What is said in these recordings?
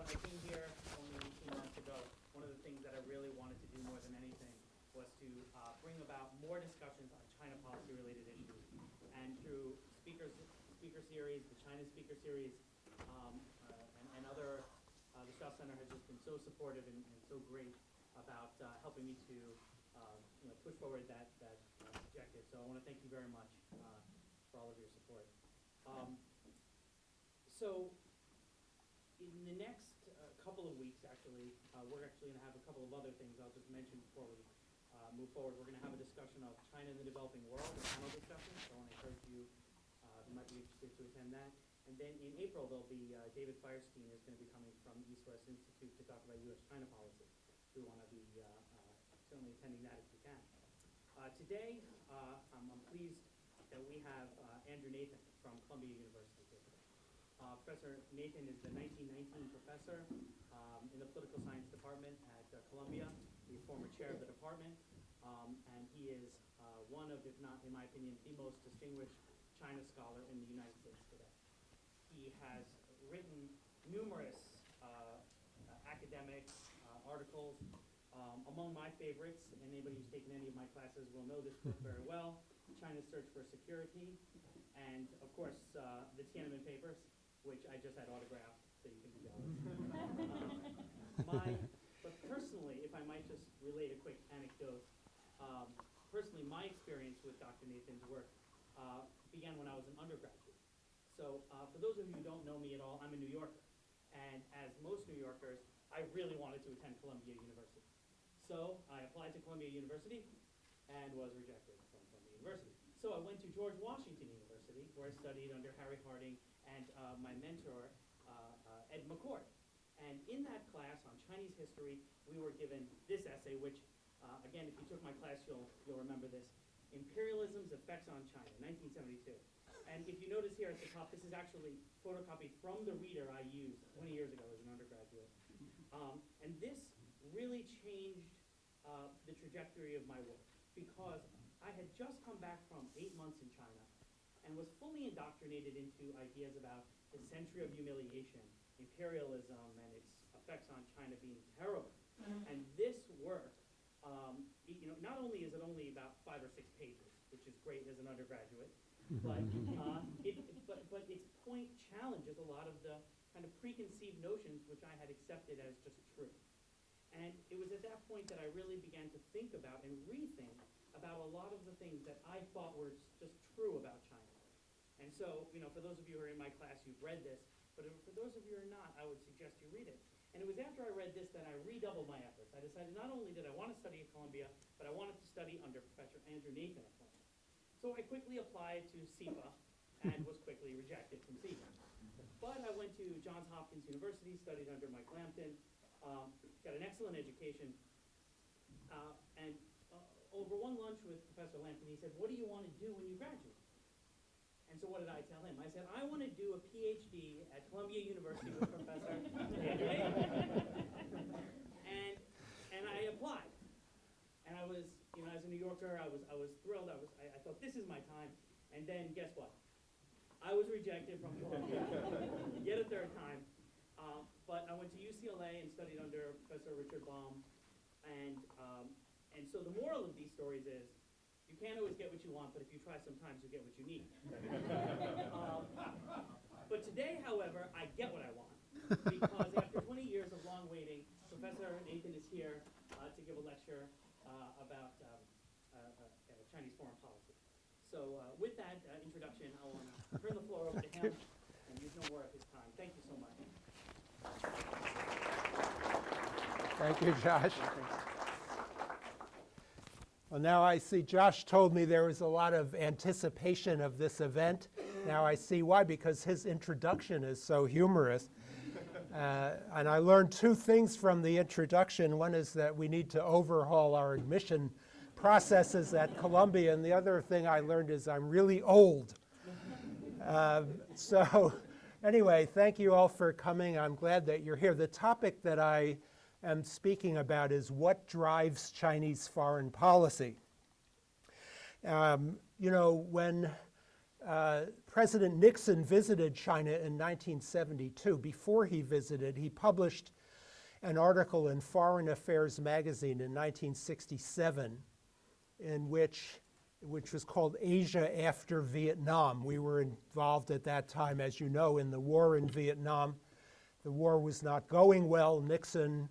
I came here only 18 months ago, one of the things that I really wanted to do more than anything was to bring about more discussions on China policy-related issues. And through speaker series, the China speaker series, and other, the Strauss Center has just been so supportive and so great about helping me to push forward that objective. So I want to thank you very much for all of your support. So in the next couple of weeks, actually, we're actually going to have a couple of other things I'll just mention before we move forward. We're going to have a discussion of China in the developing world, a panel discussion. So I want to encourage you who might be interested to attend that. And then in April, there'll be David Firestein is going to be coming from East West Institute to talk about U.S.-China policy. We want to be certainly attending that if we can. Today, I'm pleased that we have Andrew Nathan from Columbia University here today. Professor Nathan is the 1919 professor in the political science department at Columbia. He's former chair of the department, and he is one of, if not, in my opinion, the most distinguished China scholar in the United States today. He has written numerous academic articles. Among my favorites, and anybody who's taken any of my classes will know this book very well, China's Search for Security, and of course, the Tiananmen Papers, which I just had autographed, so you can be jealous. But personally, if I might just relate a quick anecdote, personally, my experience with Dr. Nathan's work began when I was an undergraduate. So for those of you who don't know me at all, I'm a New Yorker. And as most New Yorkers, I really wanted to attend Columbia University. So I applied to Columbia University and was rejected from Columbia University. So I went to George Washington University, where I studied under Harry Harding and my mentor, Ed McCord. And in that class on Chinese history, we were given this essay, which, again, if you took my class, you'll remember this. Imperialism's Effects on China, 1972. And if you notice here at the top, this is actually photocopied from the reader I used 20 years ago as an undergraduate. And this really changed the trajectory of my work, because I had just come back from 8 months in China and was fully indoctrinated into ideas about the century of humiliation, imperialism, and its effects on China being terrible. And this work, not only is it only about 5 or 6 pages, which is great as an undergraduate, but its point challenges a lot of the kind of preconceived notions which I had accepted as just true. And it was at that point that I really began to think about and rethink about a lot of the things that I thought were just true about China. And so, for those of you who are in my class, you've read this, but for those of you who are not, I would suggest you read it. And it was after I read this that I redoubled my efforts. I decided not only did I want to study at Columbia, but I wanted to study under Professor Andrew Nathan at Columbia. So I quickly applied to SEPA and was quickly rejected from SEPA. But I went to Johns Hopkins University, studied under Mike Lampton, got an excellent education, and over one lunch with Professor Lampton, he said, "What do you want to do when you graduate?" And so what did I tell him? I said, "I want to do a PhD at Columbia University with Professor Andrew Nathan." And I applied. And I was, as a New Yorker, I was thrilled. I thought, this is my time. And then guess what? I was rejected from Columbia yet a third time. But I went to UCLA and studied under Professor Richard Baum. And so the moral of these stories is, you can't always get what you want, but if you try sometimes, you get what you need. But today, however, I get what I want. Because after 20 years of long waiting, Professor Nathan is here to give a lecture about Chinese foreign policy. So with that introduction, I want to turn the floor over to him and use no more of his time. Thank you so much. Thank you, Josh. Well, now I see Josh told me there was a lot of anticipation of this event. Now I see why, because his introduction is so humorous. And I learned 2 things from the introduction. One is that we need to overhaul our admission processes at Columbia, and the other thing I learned is I'm really old. So anyway, thank you all for coming. I'm glad that you're here. The topic that I am speaking about is what drives Chinese foreign policy. When President Nixon visited China in 1972. Before he visited, he published an article in Foreign Affairs magazine in 1967 in which was called Asia After Vietnam. We were involved at that time, as you know, in the war in Vietnam. The war was not going well. Nixon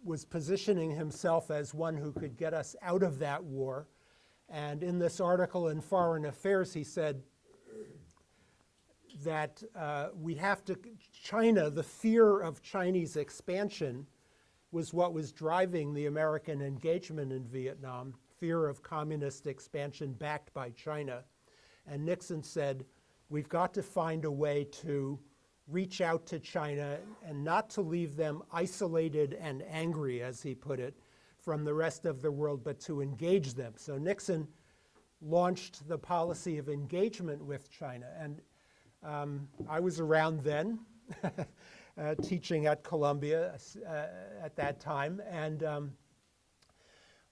was positioning himself as one who could get us out of that war. And in this article in Foreign Affairs, he said that China, the fear of Chinese expansion was what was driving the American engagement in Vietnam, fear of communist expansion backed by China. And Nixon said, we've got to find a way to reach out to China and not to leave them isolated and angry, as he put it, from the rest of the world, but to engage them. So Nixon launched the policy of engagement with China. And I was around then, teaching at Columbia at that time. And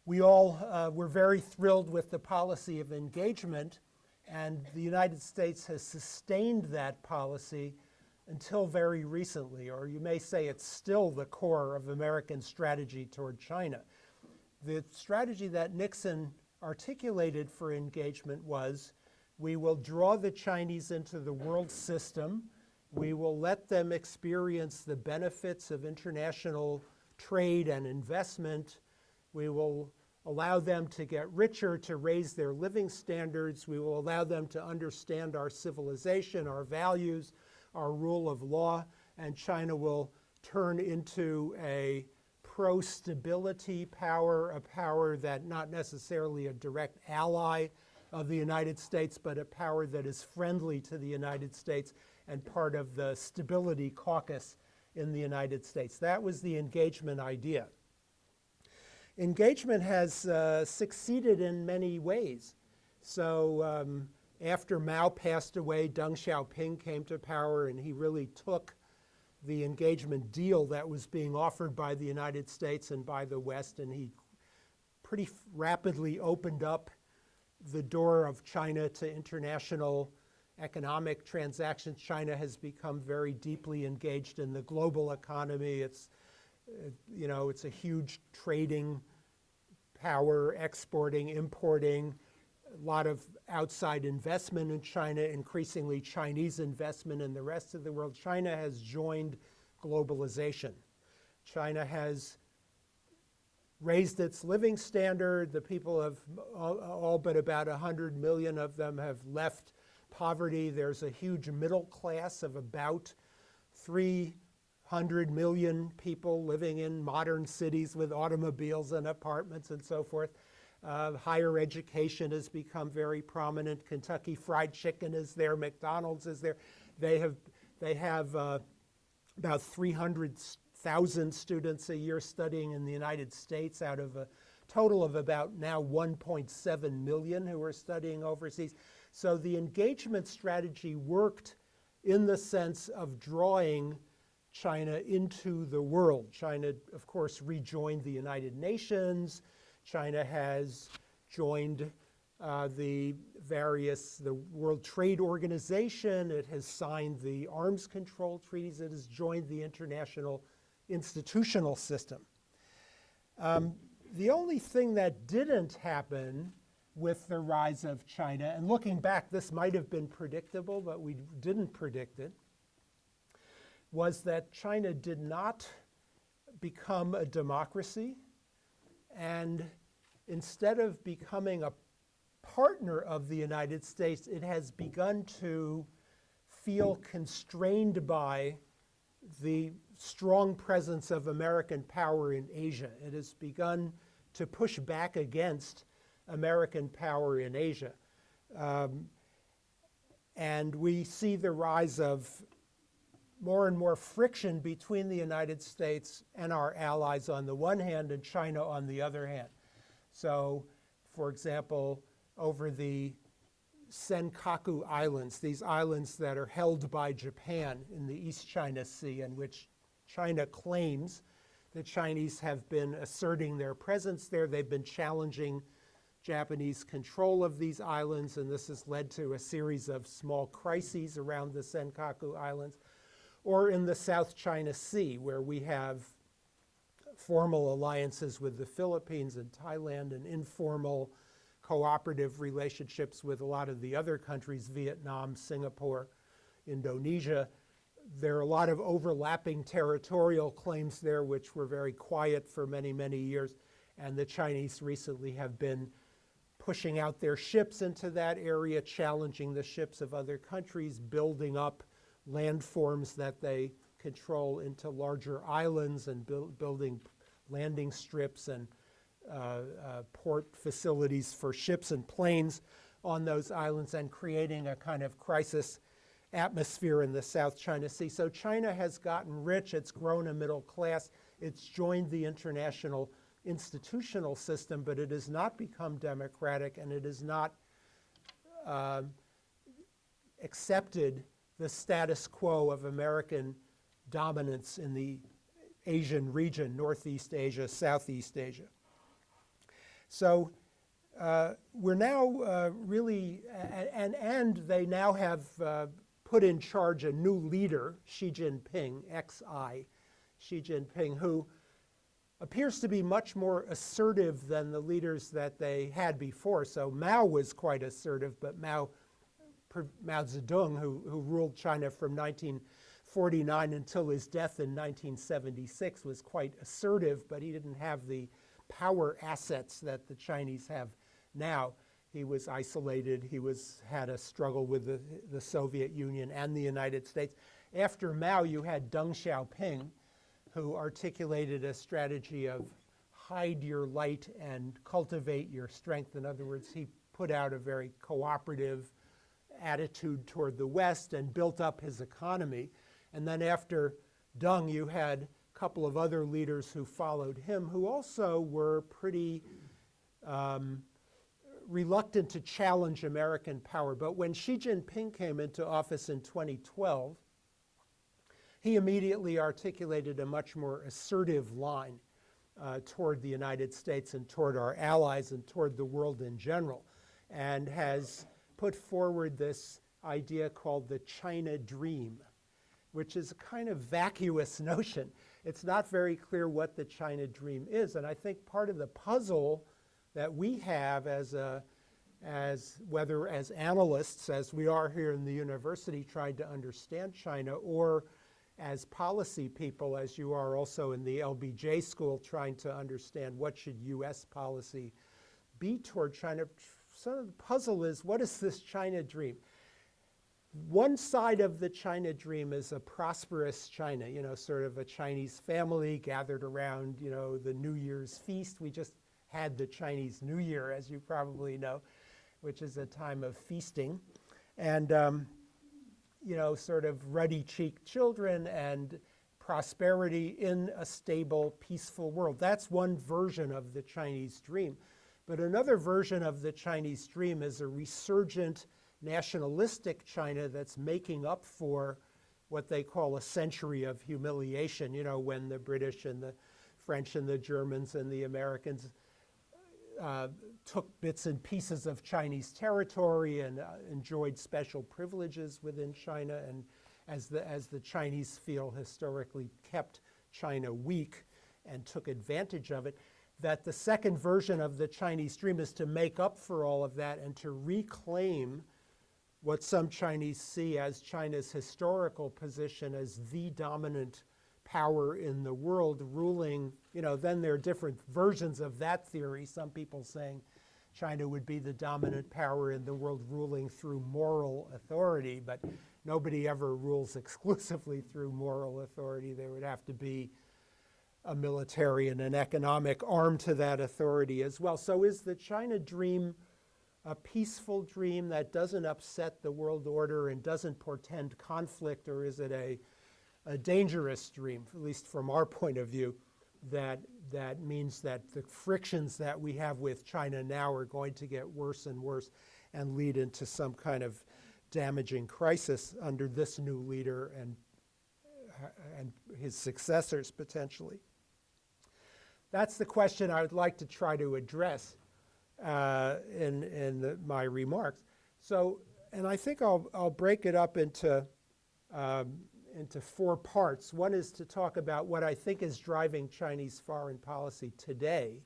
we all were very thrilled with the policy of engagement. And the United States has sustained that policy until very recently, or you may say it's still the core of American strategy toward China. The strategy that Nixon articulated for engagement was, we will draw the Chinese into the world system, we will let them experience the benefits of international trade and investment, we will allow them to get richer, to raise their living standards, we will allow them to understand our civilization, our values, our rule of law, and China will turn into a pro-stability power, a power that not necessarily a direct ally of the United States, but a power that is friendly to the United States and part of the Stability Caucus in the United States. That was the engagement idea. Engagement has succeeded in many ways. So after Mao passed away, Deng Xiaoping came to power, and he really took the engagement deal that was being offered by the United States and by the West, and he pretty rapidly opened up the door of China to international economic transactions. China has become very deeply engaged in the global economy. It's a huge trading power, exporting, importing, a lot of outside investment in China, increasingly Chinese investment in the rest of the world. China has joined globalization. China has raised its living standard. The people have, all but about 100 million of them have left poverty. There's a huge middle class of about 300 million people living in modern cities with automobiles and apartments and so forth. Higher education has become very prominent. Kentucky Fried Chicken is there. McDonald's is there. They have about 300,000 students a year studying in the United States out of a total of about now 1.7 million who are studying overseas. So the engagement strategy worked in the sense of drawing China into the world. China, of course, rejoined the United Nations. China has joined the World Trade Organization. It has signed the arms control treaties. It has joined the international institutional system. The only thing that didn't happen with the rise of China, and looking back, this might have been predictable, but we didn't predict it, was that China did not become a democracy. And instead of becoming a partner of the United States, it has begun to feel constrained by the strong presence of American power in Asia. It has begun to push back against American power in Asia. And we see the rise of more and more friction between the United States and our allies on the one hand and China on the other hand. So, for example, over the Senkaku Islands, these islands that are held by Japan in the East China Sea, in which China claims the Chinese have been asserting their presence there. They've been challenging Japanese control of these islands, and this has led to a series of small crises around the Senkaku Islands, or in the South China Sea, where we have formal alliances with the Philippines and Thailand and informal cooperative relationships with a lot of the other countries, Vietnam, Singapore, Indonesia. There are a lot of overlapping territorial claims there, which were very quiet for many, many years. And the Chinese recently have been pushing out their ships into that area, challenging the ships of other countries, building up landforms that they control into larger islands and building landing strips and port facilities for ships and planes on those islands, and creating a kind of crisis atmosphere in the South China Sea. So China has gotten rich, it's grown a middle class, it's joined the international institutional system, but it has not become democratic, and it has not accepted the status quo of American dominance in the Asian region, Northeast Asia, Southeast Asia. So we're now really, and they now have put in charge a new leader, Xi Jinping, XI, Xi Jinping, who appears to be much more assertive than the leaders that they had before. So Mao was quite assertive, but Mao Zedong, who ruled China from 1949 until his death in 1976, was quite assertive, but he didn't have the power assets that the Chinese have now. He was isolated. He had a struggle with the Soviet Union and the United States. After Mao, you had Deng Xiaoping, who articulated a strategy of hide your light and cultivate your strength. In other words, he put out a very cooperative attitude toward the West and built up his economy. And then after Deng, you had a couple of other leaders who followed him, who also were pretty reluctant to challenge American power. But when Xi Jinping came into office in 2012, he immediately articulated a much more assertive line toward the United States and toward our allies and toward the world in general, and has put forward this idea called the China Dream, which is a kind of vacuous notion. It's not very clear what the China Dream is, and I think part of the puzzle that we have whether as analysts, as we are here in the university trying to understand China, or as policy people, as you are also in the LBJ school trying to understand what should US policy be toward China. So the puzzle is, what is this China Dream? One side of the China Dream is a prosperous China, sort of a Chinese family gathered around, the New Year's feast. We just had the Chinese New Year, as you probably know, which is a time of feasting. And sort of ruddy-cheeked children and prosperity in a stable, peaceful world. That's one version of the Chinese dream. But another version of the Chinese dream is a resurgent nationalistic China that's making up for what they call a century of humiliation, when the British and the French and the Germans and the Americans took bits and pieces of Chinese territory and enjoyed special privileges within China, and as the Chinese feel historically kept China weak and took advantage of it, that the second version of the Chinese dream is to make up for all of that and to reclaim what some Chinese see as China's historical position as the dominant power in the world, ruling, then there are different versions of that theory. Some people saying China would be the dominant power in the world, ruling through moral authority, but nobody ever rules exclusively through moral authority. There would have to be a military and an economic arm to that authority as well. So is the China dream a peaceful dream that doesn't upset the world order and doesn't portend conflict, or is it a dangerous dream, at least from our point of view, that means that the frictions that we have with China now are going to get worse and worse and lead into some kind of damaging crisis under this new leader and his successors potentially? That's the question I would like to try to address. my remarks. So, and I think I'll break it up into 4 parts. One is to talk about what I think is driving Chinese foreign policy today.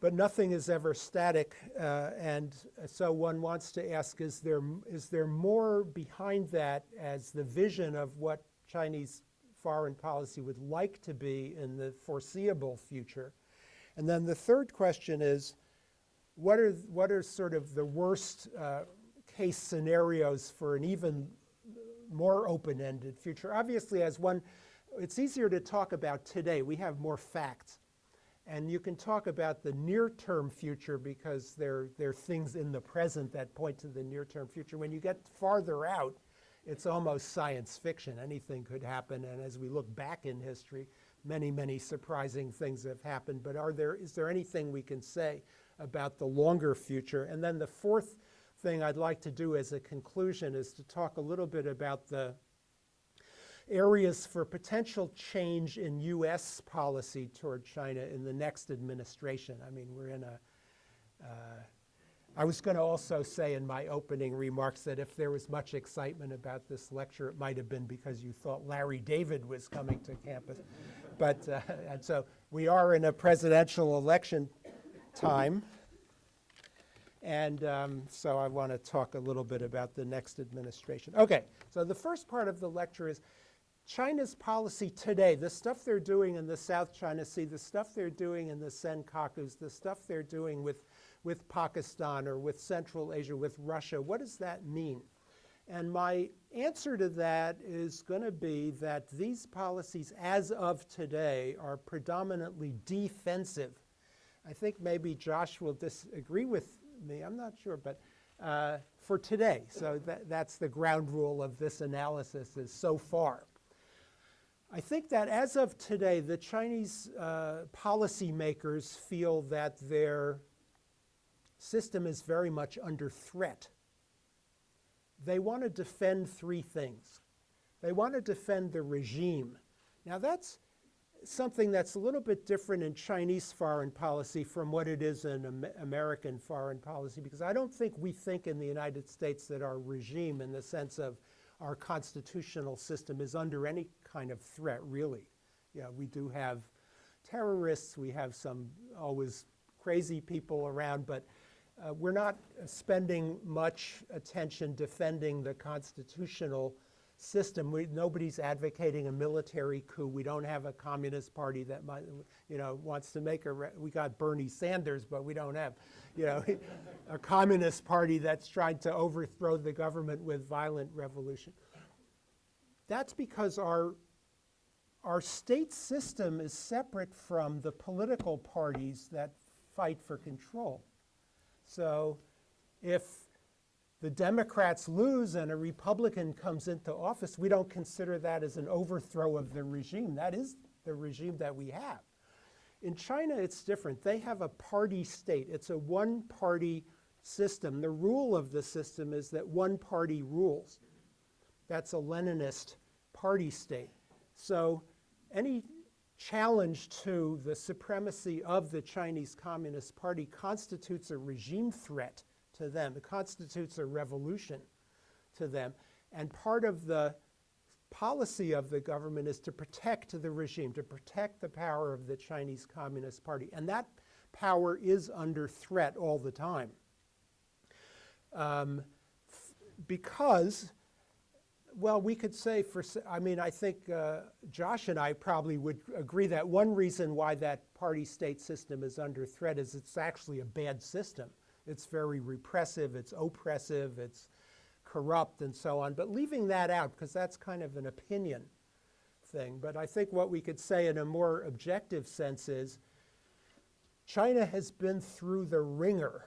But nothing is ever static, and so one wants to ask, is there more behind that as the vision of what Chinese foreign policy would like to be in the foreseeable future? And then the third question is, what are sort of the worst case scenarios for an even more open-ended future? Obviously, it's easier to talk about today. We have more facts. And you can talk about the near-term future because there are things in the present that point to the near-term future. When you get farther out, it's almost science fiction. Anything could happen. And as we look back in history, many, many surprising things have happened. But is there anything we can say about the longer future? And then the fourth thing I'd like to do as a conclusion is to talk a little bit about the areas for potential change in U.S. policy toward China in the next administration. I mean, we're in I was going to also say in my opening remarks that if there was much excitement about this lecture, it might have been because you thought Larry David was coming to campus. But, and so we are in a presidential election time. And so I want to talk a little bit about the next administration. Okay, so the first part of the lecture is China's policy today, the stuff they're doing in the South China Sea, the stuff they're doing in the Senkakus, the stuff they're doing with Pakistan or with Central Asia, with Russia, what does that mean? And my answer to that is going to be that these policies as of today are predominantly defensive. I think maybe Josh will disagree with me, I'm not sure, but for today. So that's the ground rule of this analysis is so far. I think that as of today, the Chinese policymakers feel that their system is very much under threat. They want to defend 3 things. They want to defend the regime. Now that's something that's a little bit different in Chinese foreign policy from what it is in American foreign policy, because I don't think we think in the United States that our regime, in the sense of our constitutional system, is under any kind of threat, really. Yeah, we do have terrorists, we have some always crazy people around, but we're not spending much attention defending the constitutional system. Nobody's advocating a military coup. We don't have a communist party that might, wants to make we got Bernie Sanders, but we don't have, a communist party that's trying to overthrow the government with violent revolution. That's because our state system is separate from the political parties that fight for control. So if the Democrats lose and a Republican comes into office, we don't consider that as an overthrow of the regime. That is the regime that we have. In China, it's different. They have a party state. It's a one-party system. The rule of the system is that one party rules. That's a Leninist party state. So any challenge to the supremacy of the Chinese Communist Party constitutes a regime threat to them. It constitutes a revolution to them. And part of the policy of the government is to protect the regime, to protect the power of the Chinese Communist Party. And that power is under threat all the time. Because, well, we could say I think Josh and I probably would agree that one reason why that party state system is under threat is it's actually a bad system. It's very repressive, it's oppressive, it's corrupt, and so on. But leaving that out, because that's kind of an opinion thing. But I think what we could say in a more objective sense is China has been through the wringer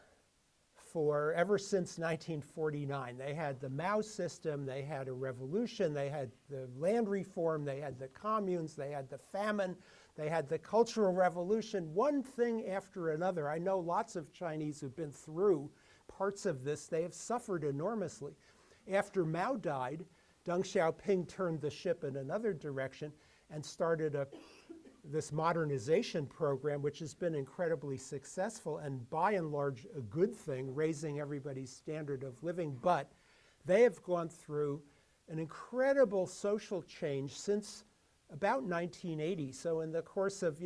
ever since 1949. They had the Mao system, they had a revolution, they had the land reform, they had the communes, they had the famine, they had the Cultural Revolution, one thing after another. I know lots of Chinese who've been through parts of this. They have suffered enormously. After Mao died, Deng Xiaoping turned the ship in another direction and started a this modernization program, which has been incredibly successful and by and large a good thing, raising everybody's standard of living. But they have gone through an incredible social change since about 1980. So in the course of,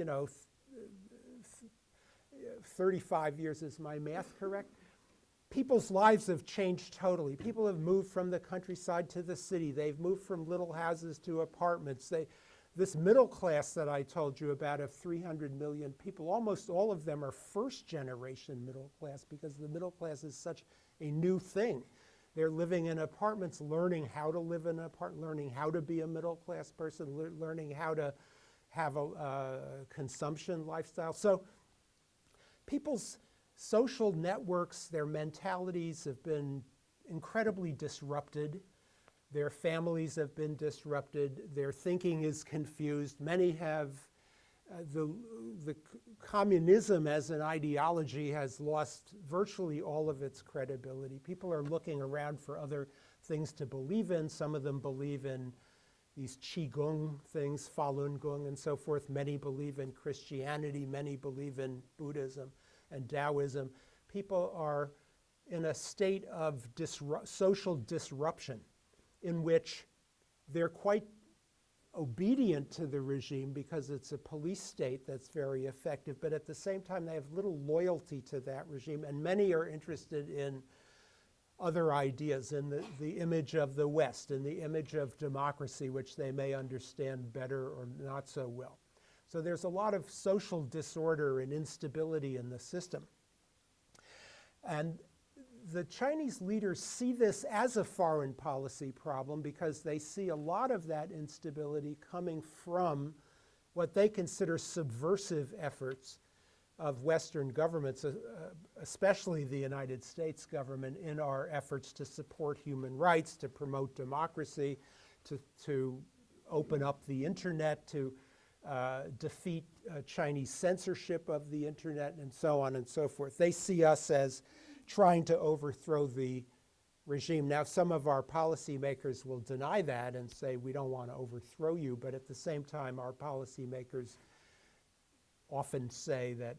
35 years, is my math correct? People's lives have changed totally. People have moved from the countryside to the city. They've moved from little houses to apartments. This middle class that I told you about of 300 million people, almost all of them are first generation middle class because the middle class is such a new thing. They're living in apartments, learning how to live in an apartment, learning how to be a middle class person, learning how to have a consumption lifestyle. So people's social networks, their mentalities have been incredibly disrupted. Their families have been disrupted. Their thinking is confused. Many have, the communism as an ideology has lost virtually all of its credibility. People are looking around for other things to believe in. Some of them believe in these Qigong things, Falun Gong and so forth. Many believe in Christianity. Many believe in Buddhism and Taoism. People are in a state of social disruption in which they're quite obedient to the regime because it's a police state that's very effective, but at the same time they have little loyalty to that regime, and many are interested in other ideas, in the image of the West, in the image of democracy, which they may understand better or not so well. So there's a lot of social disorder and instability in the system. And the Chinese leaders see this as a foreign policy problem because they see a lot of that instability coming from what they consider subversive efforts of Western governments, especially the United States government, in our efforts to support human rights, to promote democracy, to open up the internet, to defeat Chinese censorship of the internet, and so on and so forth. They see us as trying to overthrow the regime. Now, some of our policymakers will deny that and say, we don't want to overthrow you, but at the same time, our policymakers often say that,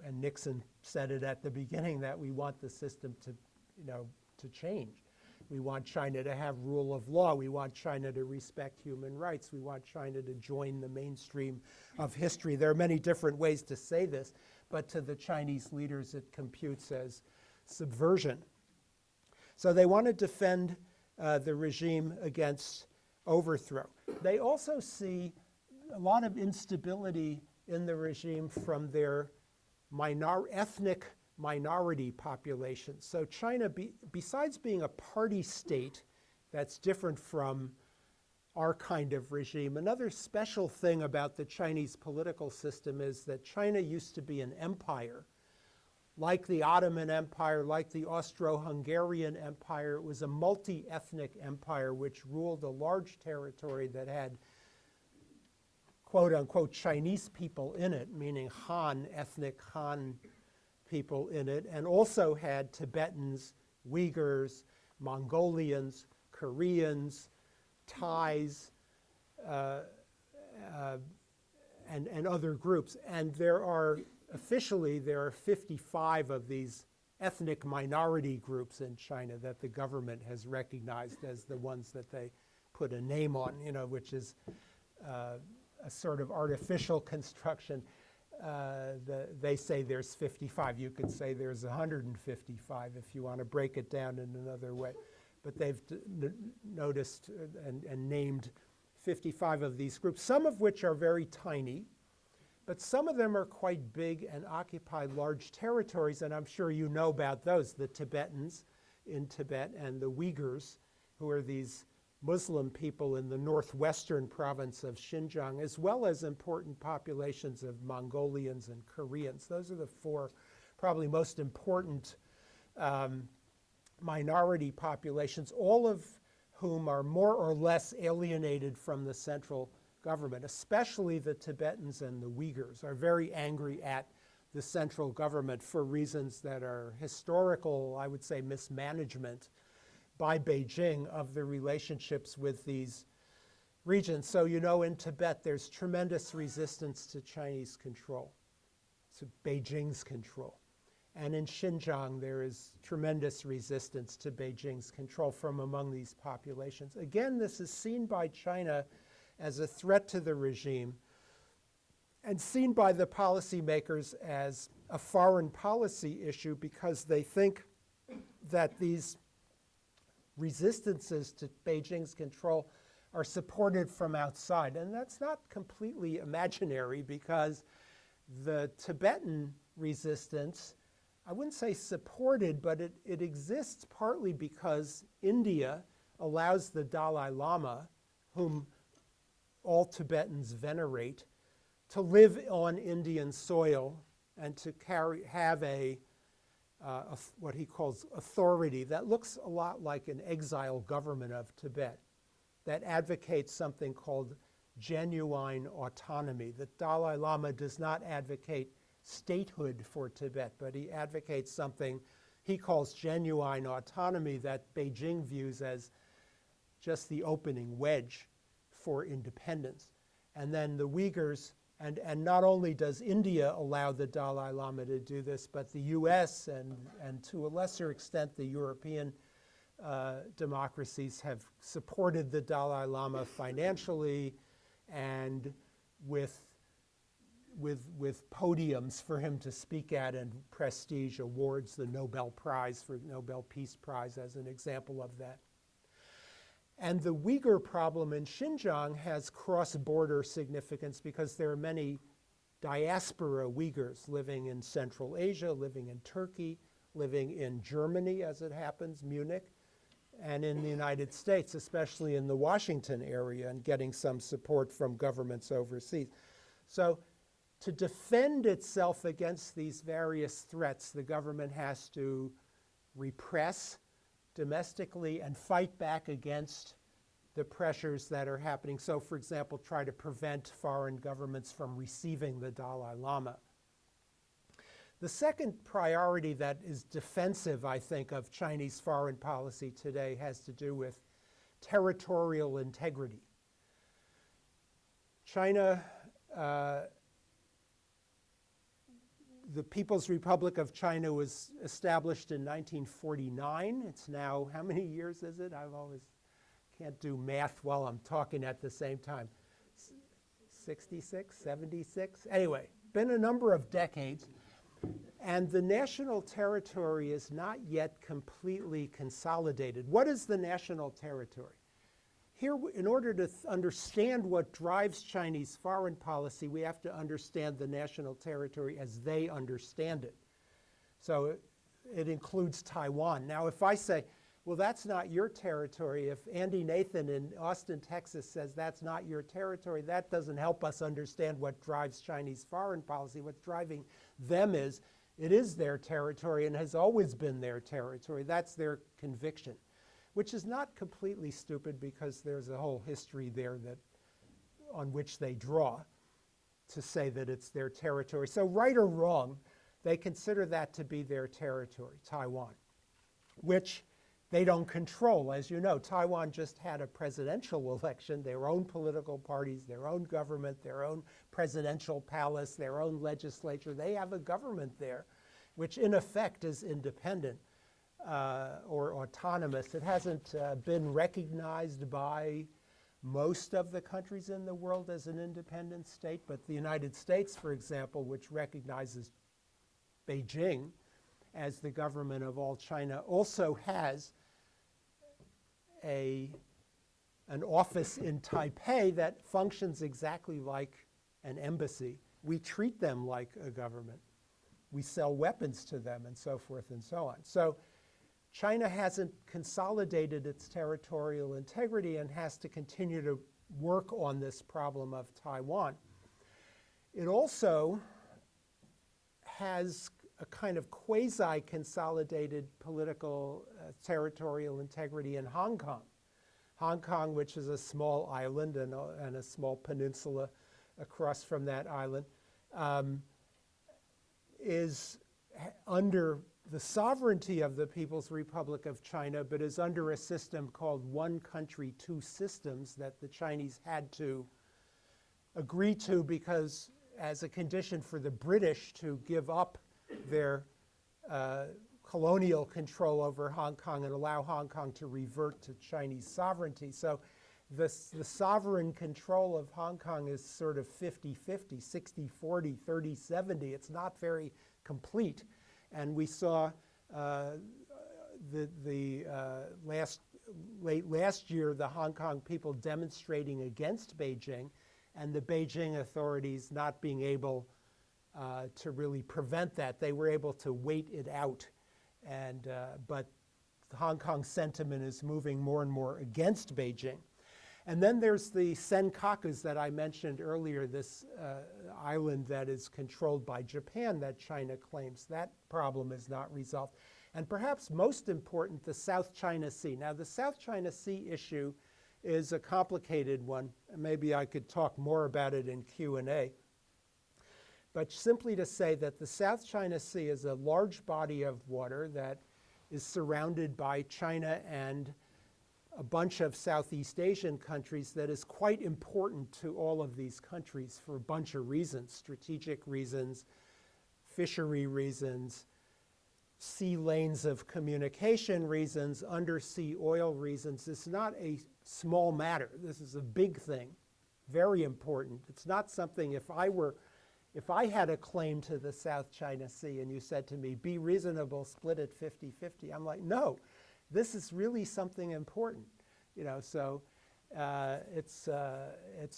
and Nixon said it at the beginning, that we want the system to change. We want China to have rule of law. We want China to respect human rights. We want China to join the mainstream of history. There are many different ways to say this, but to the Chinese leaders it computes as subversion. So they want to defend the regime against overthrow. They also see a lot of instability in the regime from their ethnic minority populations. So China, besides being a party state that's different from our kind of regime, another special thing about the Chinese political system is that China used to be an empire. Like the Ottoman Empire, like the Austro-Hungarian Empire, it was a multi-ethnic empire which ruled a large territory that had quote-unquote Chinese people in it, meaning Han, ethnic Han people in it, and also had Tibetans, Uyghurs, Mongolians, Koreans, Thais, and other groups. And officially there are 55 of these ethnic minority groups in China that the government has recognized as the ones that they put a name on, which is a sort of artificial construction. They say there's 55. You could say there's 155 if you want to break it down in another way. But they've noticed and named 55 of these groups, some of which are very tiny, but some of them are quite big and occupy large territories, and I'm sure you know about those, the Tibetans in Tibet and the Uyghurs, who are these Muslim people in the northwestern province of Xinjiang, as well as important populations of Mongolians and Koreans. Those are the four probably most important minority populations, all of whom are more or less alienated from the central government. Especially the Tibetans and the Uyghurs are very angry at the central government for reasons that are historical, I would say, mismanagement by Beijing of the relationships with these region. So you know in Tibet there's tremendous resistance to Chinese control, to Beijing's control. And in Xinjiang there is tremendous resistance to Beijing's control from among these populations. Again, this is seen by China as a threat to the regime and seen by the policymakers as a foreign policy issue because they think that these resistances to Beijing's control are supported from outside. And that's not completely imaginary because the Tibetan resistance, I wouldn't say supported, but it exists partly because India allows the Dalai Lama, whom all Tibetans venerate, to live on Indian soil and to have what he calls authority that looks a lot like an exile government of Tibet that advocates something called genuine autonomy. The Dalai Lama does not advocate statehood for Tibet, but he advocates something he calls genuine autonomy that Beijing views as just the opening wedge for independence. And then the Uyghurs, and not only does India allow the Dalai Lama to do this, but the US and to a lesser extent the European democracies have supported the Dalai Lama financially and with podiums for him to speak at and prestige awards, the Nobel Peace Prize as an example of that. And the Uyghur problem in Xinjiang has cross-border significance because there are many diaspora Uyghurs living in Central Asia, living in Turkey, living in Germany, as it happens, Munich, and in the United States, especially in the Washington area, and getting some support from governments overseas. So to defend itself against these various threats, the government has to repress domestically and fight back against the pressures that are happening. So, for example, try to prevent foreign governments from receiving the Dalai Lama. The second priority that is defensive, I think, of Chinese foreign policy today has to do with territorial integrity. China, the People's Republic of China was established in 1949. It's now, how many years is it? Can't do math while I'm talking at the same time. 66, 76? Anyway, been a number of decades. And the national territory is not yet completely consolidated. What is the national territory? Here, in order to understand what drives Chinese foreign policy, we have to understand the national territory as they understand it. So it includes Taiwan. Now, if I say, well, that's not your territory, if Andy Nathan in Austin, Texas says that's not your territory, that doesn't help us understand what drives Chinese foreign policy. What's driving them is, it is their territory and has always been their territory. That's their conviction, which is not completely stupid because there's a whole history there on which they draw to say that it's their territory. So right or wrong, they consider that to be their territory, Taiwan, which they don't control. As you know, Taiwan just had a presidential election, their own political parties, their own government, their own presidential palace, their own legislature. They have a government there, which in effect is independent or autonomous. It hasn't been recognized by most of the countries in the world as an independent state, but the United States, for example, which recognizes Beijing as the government of all China, also has an office in Taipei that functions exactly like an embassy. We treat them like a government. We sell weapons to them and so forth and so on. So China hasn't consolidated its territorial integrity and has to continue to work on this problem of Taiwan. It also has a kind of quasi-consolidated political territorial integrity in Hong Kong. Hong Kong, which is a small island and a small peninsula across from that island, is under the sovereignty of the People's Republic of China, but is under a system called one country, two systems that the Chinese had to agree to because as a condition for the British to give up their colonial control over Hong Kong and allow Hong Kong to revert to Chinese sovereignty. So the sovereign control of Hong Kong is sort of 50-50, 60-40, 30-70. It's not very complete. And we saw late last year the Hong Kong people demonstrating against Beijing and the Beijing authorities not being able to really prevent that. They were able to wait it out. But the Hong Kong sentiment is moving more and more against Beijing. And then there's the Senkakus that I mentioned earlier, this island that is controlled by Japan that China claims. That problem is not resolved. And perhaps most important, the South China Sea. Now, the South China Sea issue is a complicated one. Maybe I could talk more about it in Q&A. But simply to say that the South China Sea is a large body of water that is surrounded by China and a bunch of Southeast Asian countries that is quite important to all of these countries for a bunch of reasons, strategic reasons, fishery reasons, sea lanes of communication reasons, undersea oil reasons. It's not a small matter. This is a big thing, very important. It's not something if I had a claim to the South China Sea and you said to me, be reasonable, split it 50-50, I'm like, no, this is really something important. So it's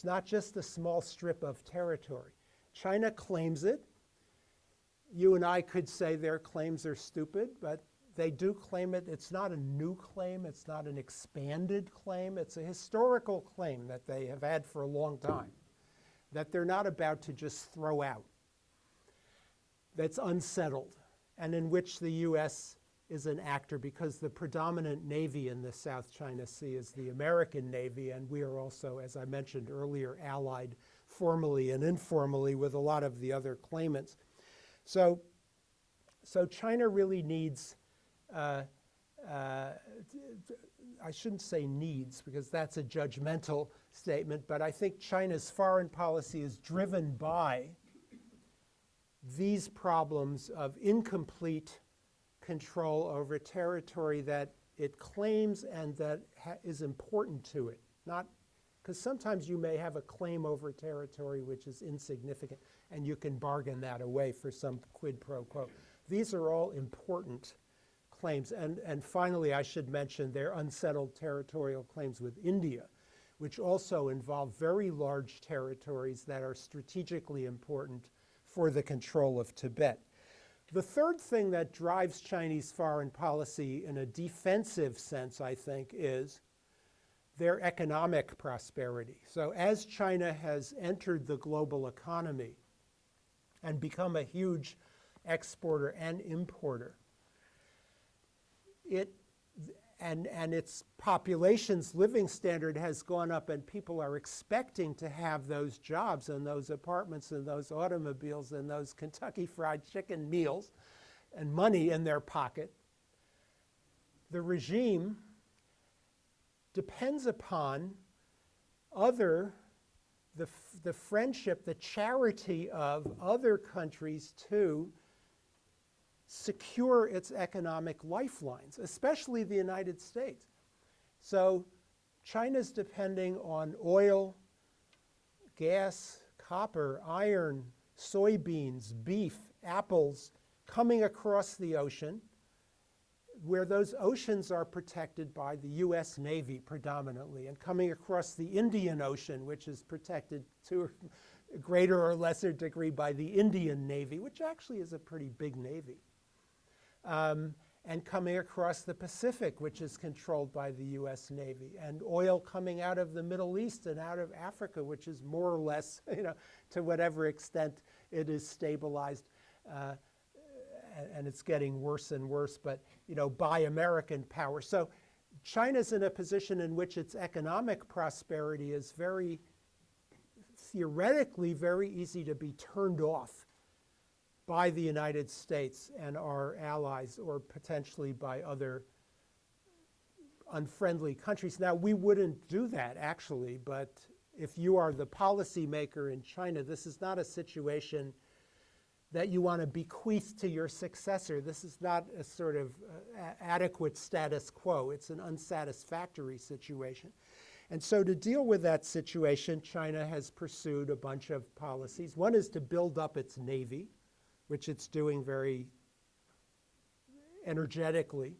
not just a small strip of territory. China claims it. You and I could say their claims are stupid, but they do claim it. It's not a new claim. It's not an expanded claim. It's a historical claim that they have had for a long time, that they're not about to just throw out, that's unsettled, and in which the U.S. is an actor because the predominant Navy in the South China Sea is the American Navy, and we are also, as I mentioned earlier, allied formally and informally with a lot of the other claimants. So China really needs, I shouldn't say needs because that's a judgmental statement, but I think China's foreign policy is driven by these problems of incomplete control over territory that it claims and that is important to it. Not because sometimes you may have a claim over territory which is insignificant and you can bargain that away for some quid pro quo. These are all important claims. And finally, I should mention their unsettled territorial claims with India, which also involve very large territories that are strategically important for the control of Tibet. The third thing that drives Chinese foreign policy in a defensive sense, I think, is their economic prosperity. So as China has entered the global economy and become a huge exporter and importer, and its population's living standard has gone up and people are expecting to have those jobs and those apartments and those automobiles and those Kentucky Fried Chicken meals and money in their pocket. The regime depends upon the friendship, the charity of other countries to secure its economic lifelines, especially the United States. So China's depending on oil, gas, copper, iron, soybeans, beef, apples coming across the ocean, where those oceans are protected by the U.S. Navy predominantly, and coming across the Indian Ocean, which is protected to a greater or lesser degree by the Indian Navy, which actually is a pretty big navy. And coming across the Pacific, which is controlled by the U.S. Navy, and oil coming out of the Middle East and out of Africa, which is more or less, to whatever extent it is stabilized, and it's getting worse and worse, but, by American power. So China's in a position in which its economic prosperity is theoretically very easy to be turned off by the United States and our allies, or potentially by other unfriendly countries. Now, we wouldn't do that, actually, but if you are the policymaker in China, this is not a situation that you want to bequeath to your successor. This is not a sort of adequate status quo. It's an unsatisfactory situation. And so to deal with that situation, China has pursued a bunch of policies. One is to build up its navy, which it's doing very energetically,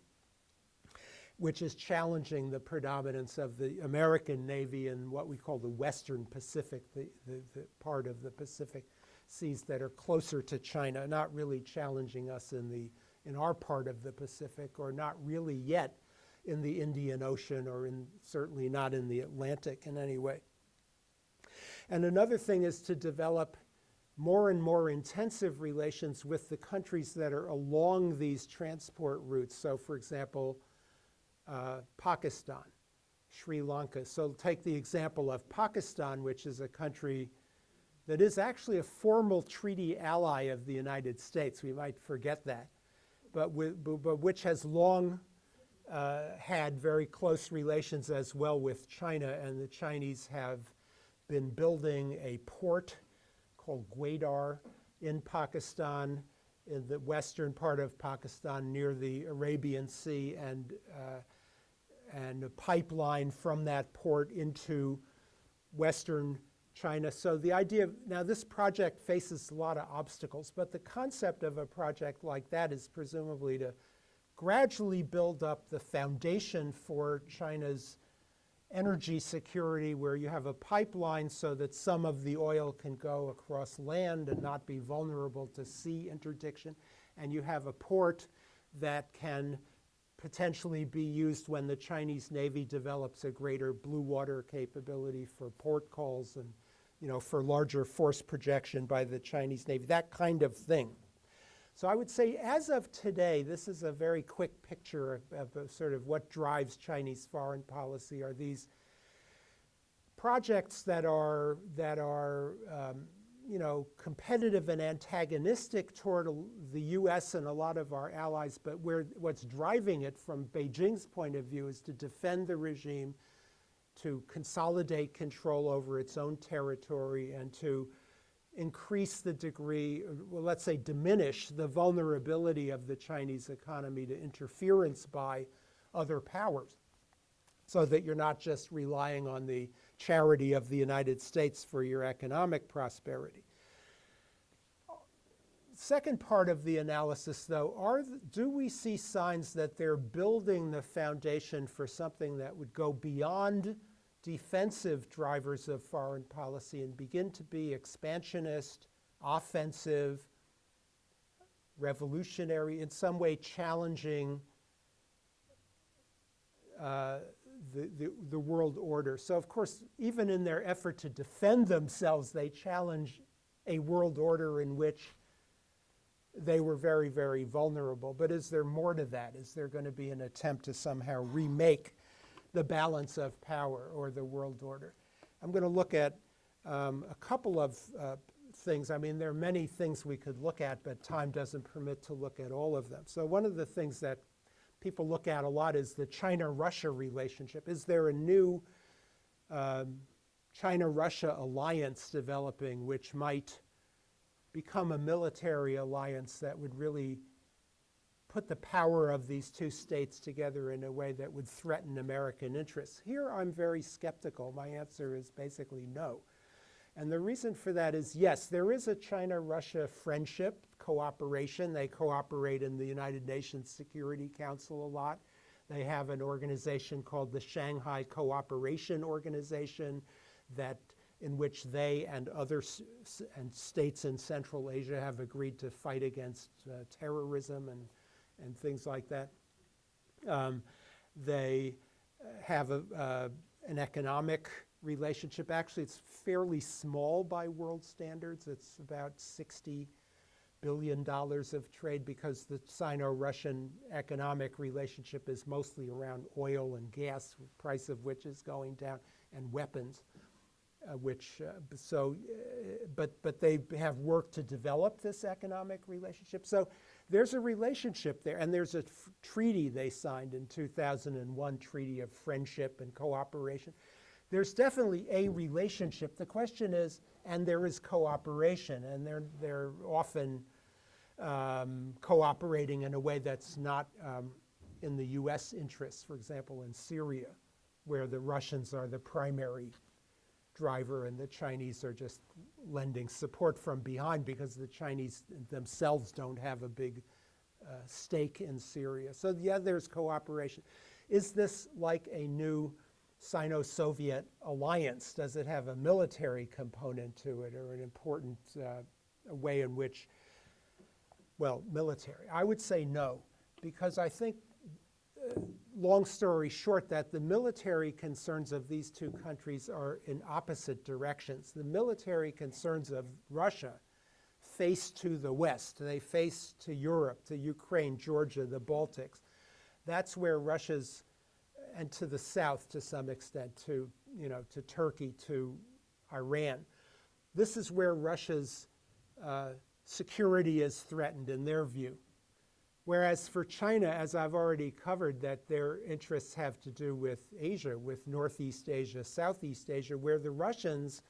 which is challenging the predominance of the American Navy in what we call the Western Pacific, the part of the Pacific seas that are closer to China, not really challenging us in our part of the Pacific, or not really yet in the Indian Ocean, or certainly not in the Atlantic in any way. And another thing is to develop more and more intensive relations with the countries that are along these transport routes. So, for example, Pakistan, Sri Lanka. So take the example of Pakistan, which is a country that is actually a formal treaty ally of the United States. We might forget that, but which has long had very close relations as well with China, and the Chinese have been building a port called Gwadar in Pakistan, in the western part of Pakistan near the Arabian Sea, and a pipeline from that port into western China. So the idea of, now this project faces a lot of obstacles, but the concept of a project like that is presumably to gradually build up the foundation for China's energy security, where you have a pipeline so that some of the oil can go across land and not be vulnerable to sea interdiction, and you have a port that can potentially be used when the Chinese Navy develops a greater blue water capability for port calls and, for larger force projection by the Chinese Navy, that kind of thing. So I would say, as of today, this is a very quick picture of sort of what drives Chinese foreign policy, are these projects that are competitive and antagonistic toward the U.S. and a lot of our allies, but what's driving it from Beijing's point of view is to defend the regime, to consolidate control over its own territory, and to increase the degree, well, let's say diminish the vulnerability of the Chinese economy to interference by other powers, so that you're not just relying on the charity of the United States for your economic prosperity. Second part of the analysis, though, do we see signs that they're building the foundation for something that would go beyond defensive drivers of foreign policy and begin to be expansionist, offensive, revolutionary, in some way challenging the world order? So, of course, even in their effort to defend themselves, they challenge a world order in which they were very, very vulnerable. But is there more to that? Is there going to be an attempt to somehow remake the balance of power or the world order? I'm going to look at a couple of things. I mean, there are many things we could look at, but time doesn't permit to look at all of them. So one of the things that people look at a lot is the China-Russia relationship. Is there a new China-Russia alliance developing which might become a military alliance that would really put the power of these two states together in a way that would threaten American interests? Here I'm very skeptical. My answer is basically no. And the reason for that is, yes, there is a China-Russia friendship, cooperation. They cooperate in the United Nations Security Council a lot. They have an organization called the Shanghai Cooperation Organization in which they and other and states in Central Asia have agreed to fight against terrorism and things like that. They have an economic relationship. Actually, it's fairly small by world standards. It's about $60 billion of trade, because the Sino-Russian economic relationship is mostly around oil and gas, the price of which is going down, and weapons. but they have worked to develop this economic relationship. So there's a relationship there, and there's a treaty they signed in 2001, Treaty of Friendship and Cooperation. There's definitely a relationship. The question is, and there is cooperation, and they're often cooperating in a way that's not in the US interests, for example, in Syria, where the Russians are the primary driver and the Chinese are just lending support from behind because the Chinese themselves don't have a big stake in Syria. So yeah, there's cooperation. Is this like a new Sino-Soviet alliance? Does it have a military component to it, or an important way in which, well, military? I would say no, because I think, long story short, that the military concerns of these two countries are in opposite directions. The military concerns of Russia face to the West. They face to Europe, to Ukraine, Georgia, the Baltics. That's where Russia's, and to the south to some extent, to Turkey, to Iran. This is where Russia's security is threatened in their view. Whereas for China, as I've already covered, that their interests have to do with Asia, with Northeast Asia, Southeast Asia, where the Russians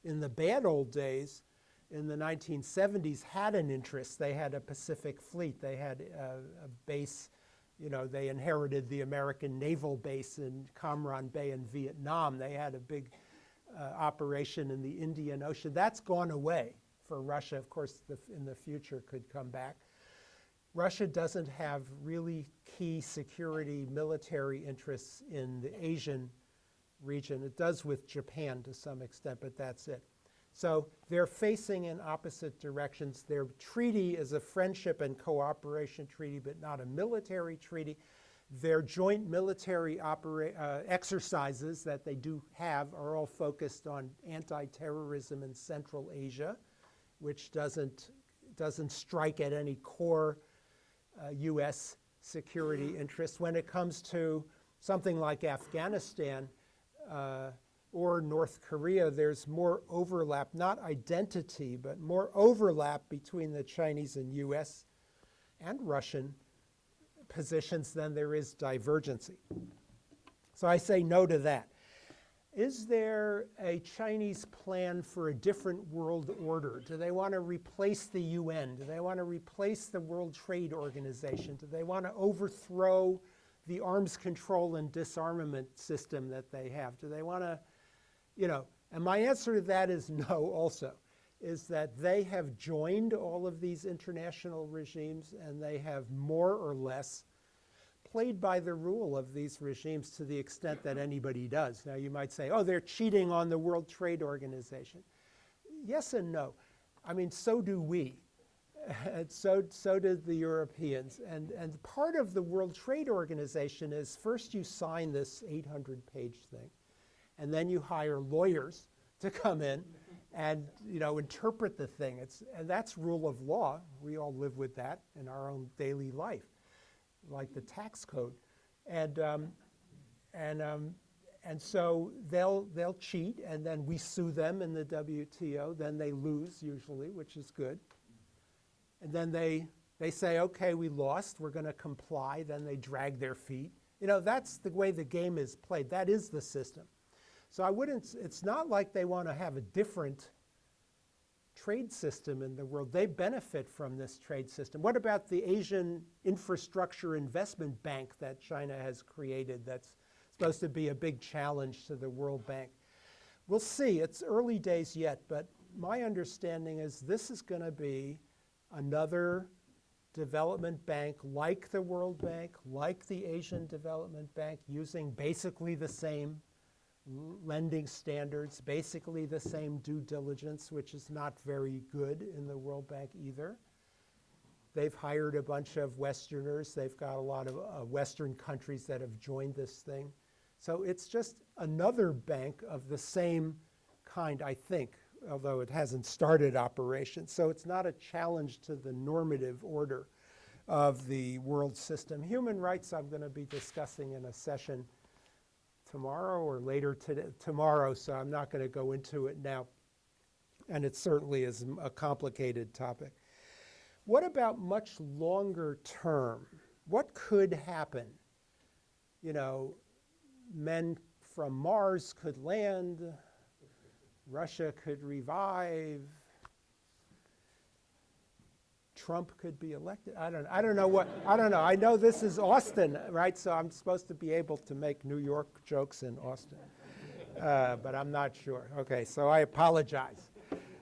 in the bad old days, in the 1970s, had an interest. They had a Pacific fleet. They had a base, they inherited the American naval base in Cam Ranh Bay in Vietnam. They had a big operation in the Indian Ocean. That's gone away for Russia. Of course, in the future could come back. Russia doesn't have really key security military interests in the Asian region. It does with Japan to some extent, but that's it. So they're facing in opposite directions. Their treaty is a friendship and cooperation treaty, but not a military treaty. Their joint military exercises that they do have are all focused on anti-terrorism in Central Asia, which doesn't strike at any core US security interests. When it comes to something like Afghanistan or North Korea, there's more overlap, not identity, but more overlap between the Chinese and US and Russian positions than there is divergency. So I say no to that. Is there a Chinese plan for a different world order? Do they want to replace the UN? Do they want to replace the World Trade Organization? Do they want to overthrow the arms control and disarmament system that they have? Do they want to, and my answer to that is no also, is that they have joined all of these international regimes and they have more or less played by the rule of these regimes to the extent that anybody does. Now you might say, oh, they're cheating on the World Trade Organization. Yes and no. I mean, so do we. And so did the Europeans. And part of the World Trade Organization is first you sign this 800-page thing, and then you hire lawyers to come in and interpret the thing. And that's rule of law. We all live with that in our own daily life, like the tax code. And so they'll cheat, and then we sue them in the WTO. Then they lose usually, which is good. And then they say, okay, we lost, we're going to comply. Then they drag their feet. That's the way the game is played. That is the system. So it's not like they want to have a different trade system in the world. They benefit from this trade system. What about the Asian Infrastructure Investment Bank that China has created that's supposed to be a big challenge to the World Bank? We'll see. It's early days yet, but my understanding is this is going to be another development bank like the World Bank, like the Asian Development Bank, using basically the same lending standards, basically the same due diligence, which is not very good in the World Bank either. They've hired a bunch of Westerners. They've got a lot of Western countries that have joined this thing. So it's just another bank of the same kind, I think, although it hasn't started operations. So it's not a challenge to the normative order of the world system. Human rights I'm going to be discussing in a session tomorrow or later tomorrow, so I'm not going to go into it now. And it certainly is a complicated topic. What about much longer term? What could happen? You know, men from Mars could land, Russia could revive, Trump could be elected. I don't know. I know this is Austin, right? So I'm supposed to be able to make New York jokes in Austin, but I'm not sure. Okay, so I apologize.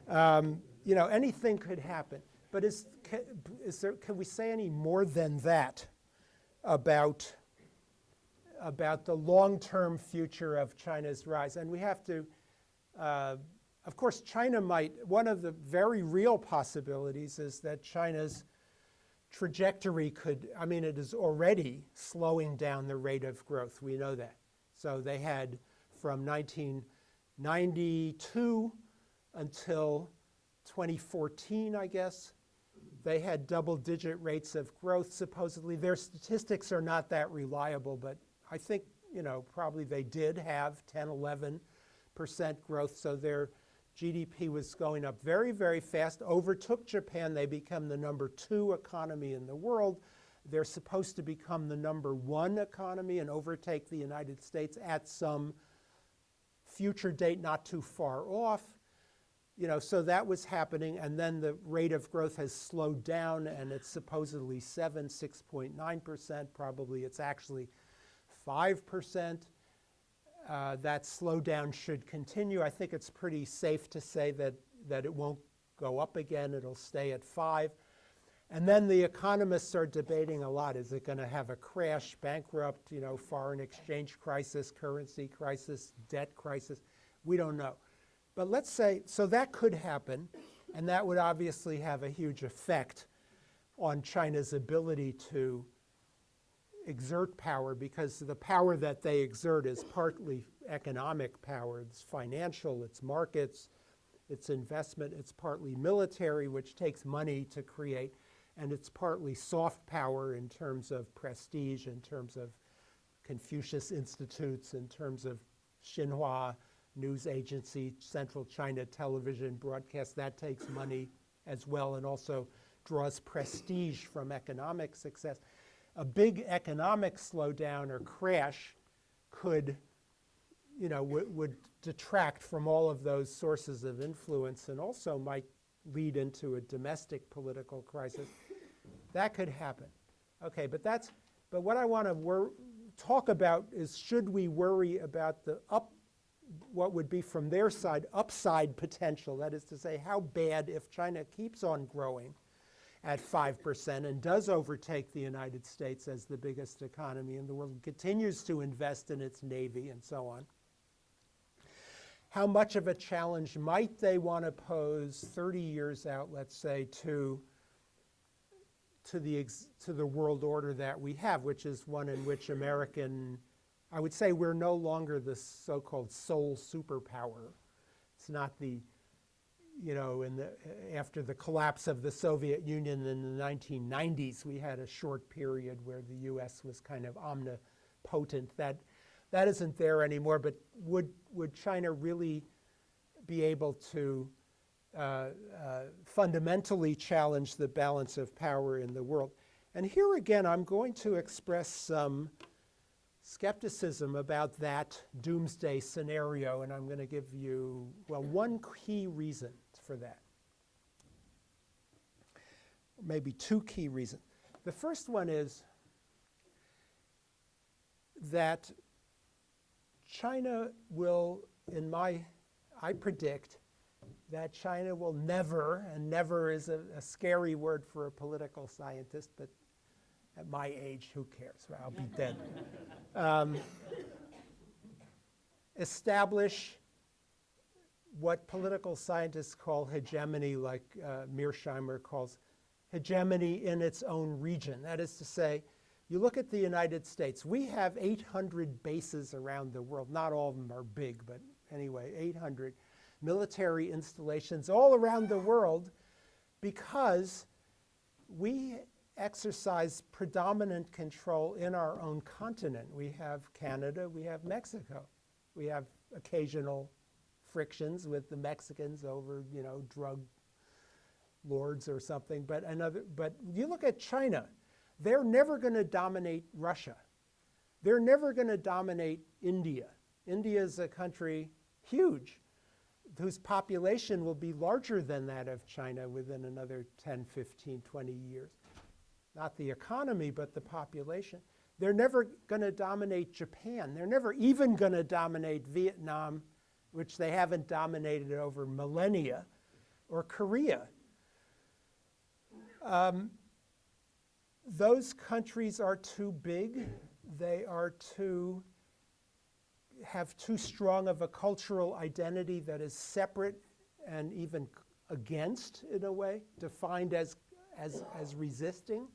You know, anything could happen. But can we say any more than that about the long-term future of China's rise? And we have to, of course, China might, one of the very real possibilities is that China's trajectory could, I mean, it is already slowing down the rate of growth. We know that. So they had from 1992 until 2014, I guess, they had double-digit rates of growth, supposedly. Their statistics are not that reliable, but I think, you know, probably they did have 10, 11% growth, so their GDP was going up very, very fast, overtook Japan. They become the #2 economy in the world. They're supposed to become the #1 economy and overtake the United States at some future date not too far off. You know, so that was happening, and then the rate of growth has slowed down, and it's supposedly 6.9%. Probably it's actually 5%. That slowdown should continue. I think it's pretty safe to say that it won't go up again. It'll stay at 5. And then the economists are debating a lot. Is it going to have a crash, bankrupt, you know, foreign exchange crisis, currency crisis, debt crisis? We don't know. But let's say, so that could happen, and that would obviously have a huge effect on China's ability to exert power, because the power that they exert is partly economic power. It's financial, it's markets, it's investment, it's partly military, which takes money to create, and it's partly soft power in terms of prestige, in terms of Confucius Institutes, in terms of Xinhua News Agency, Central China Television broadcast. That takes money as well and also draws prestige from economic success. A big economic slowdown or crash could, you know, would detract from all of those sources of influence and also might lead into a domestic political crisis. That could happen. Okay, but what I want to talk about is, should we worry about what would be from their side upside potential? That is to say, how bad if China keeps on growing at 5% and does overtake the United States as the biggest economy in the world, and continues to invest in its navy and so on. How much of a challenge might they want to pose 30 years out, let's say, to the world order that we have, which is one in which I would say we're no longer the so-called sole superpower. It's not the, you know, after the collapse of the Soviet Union in the 1990s, we had a short period where the U.S. was kind of omnipotent. That isn't there anymore, but would China really be able to fundamentally challenge the balance of power in the world? And here again, I'm going to express some skepticism about that doomsday scenario, and I'm going to give you, well, one key reason for that. Maybe two key reasons. The first one is that China will, I predict that China will never, and never is a scary word for a political scientist, but at my age, who cares? I'll be dead. Establish what political scientists call hegemony, like Mearsheimer calls hegemony in its own region. That is to say, you look at the United States. We have 800 bases around the world. Not all of them are big, but anyway, 800 military installations all around the world, because we exercise predominant control in our own continent. We have Canada, we have Mexico. We have occasional frictions with the Mexicans over, drug lords or something. But you look at China, they're never going to dominate Russia. They're never going to dominate India. India is a country huge, whose population will be larger than that of China within another 10, 15, 20 years. Not the economy, but the population. They're never going to dominate Japan. They're never even going to dominate Vietnam, which they haven't dominated over millennia, or Korea. Those countries are too big. They have too strong of a cultural identity that is separate and even against, in a way, defined as resisting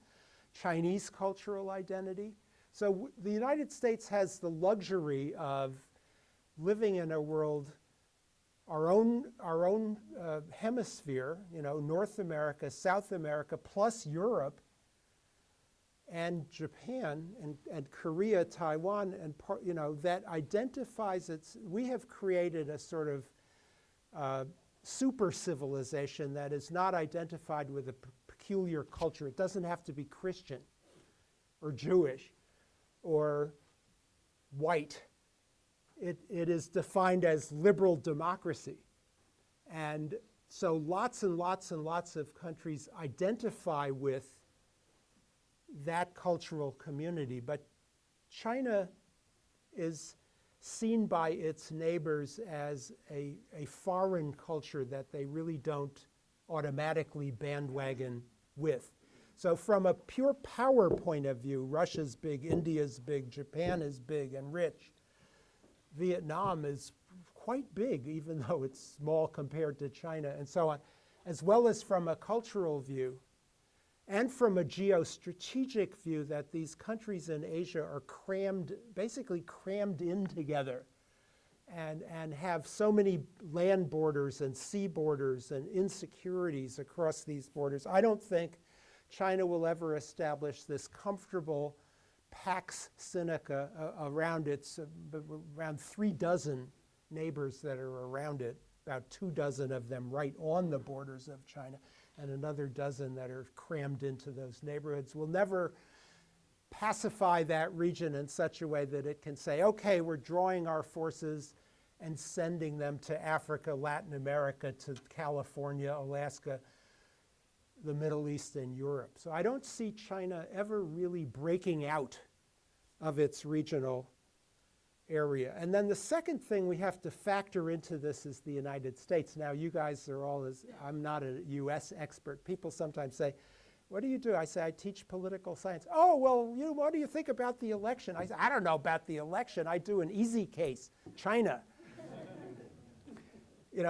Chinese cultural identity. So the United States has the luxury of living in a world, our own hemisphere, North America, South America, plus Europe, and Japan, and Korea, Taiwan, and that identifies we have created a sort of super civilization that is not identified with a peculiar culture. It doesn't have to be Christian or Jewish or white. It is defined as liberal democracy. And so lots and lots and lots of countries identify with that cultural community. But China is seen by its neighbors as a foreign culture that they really don't automatically bandwagon with. So from a pure power point of view, Russia's big, India's big, Japan is big and rich. Vietnam is quite big, even though it's small compared to China, and so on, as well as from a cultural view and from a geostrategic view, that these countries in Asia are basically crammed in together and have so many land borders and sea borders and insecurities across these borders. I don't think China will ever establish this comfortable Pax Sinica around around 3 dozen neighbors that are around it, about 2 dozen of them right on the borders of China, and another dozen that are crammed into those neighborhoods. Will never pacify that region in such a way that it can say, okay, we're drawing our forces and sending them to Africa, Latin America, to California, Alaska, the Middle East, and Europe. So I don't see China ever really breaking out of its regional area. And then the second thing we have to factor into this is the United States. Now, you guys are all, I'm not a US expert. People sometimes say, what do you do? I say, I teach political science. Oh, well, what do you think about the election? I say, I don't know about the election. I do an easy case, China.